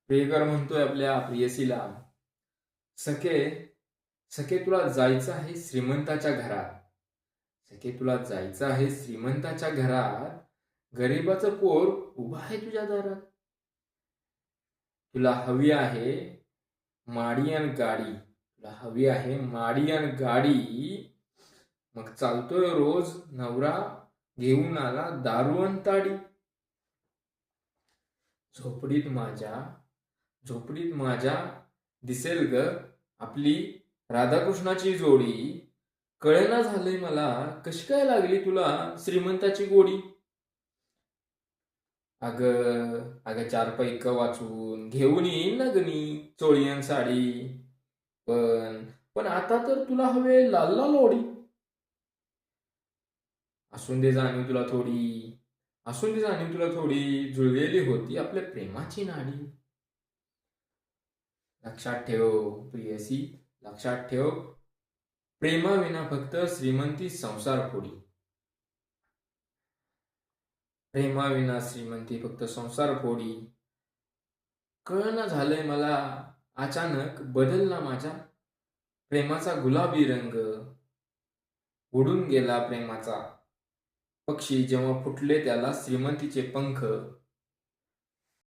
प्रियकर म्हणतोय आपल्या प्रियसीला, सखे सखे तुला जायचं आहे श्रीमंताच्या घरात. सखे तुला जायचं आहे श्रीमंताच्या घरात. गरीबाचं पोर उभं आहे तुझ्या दारात. तुला हवी आहे माडी आणि गाडी. तुला हवी आहे माडी आणि गाडी. मग चालतोय रोज नवरा घेऊन आला दारू आणि ताडी. झोपडीत माझ्या झोपडीत माझ्या दिसेल ग आपली राधाकृष्णाची जोडी. कळेना झालंय मला कशी काय लागली तुला श्रीमंताची गोडी. अग अग चार पैक वाचून घेऊन येईन ना ग मी चोळी आणि साडी. पण पण आता तर तुला हवे लाल लाल ओढी. असून दे जाणीव तुला थोडी असून दे जाणीव तुला थोडी जुळलेली होती आपल्या प्रेमाची नाडी. लक्षात ठेव प्रियसी, लक्षात ठेव, प्रेमाविना फक्त श्रीमंती संसार फोडी. प्रेमाविना श्रीमंती फक्त संसार फोडी. कळना झालंय मला अचानक बदलला माझ्या प्रेमाचा गुलाबी रंग. उडून गेला प्रेमाचा पक्षी जेव्हा फुटले त्याला श्रीमंतीचे पंख.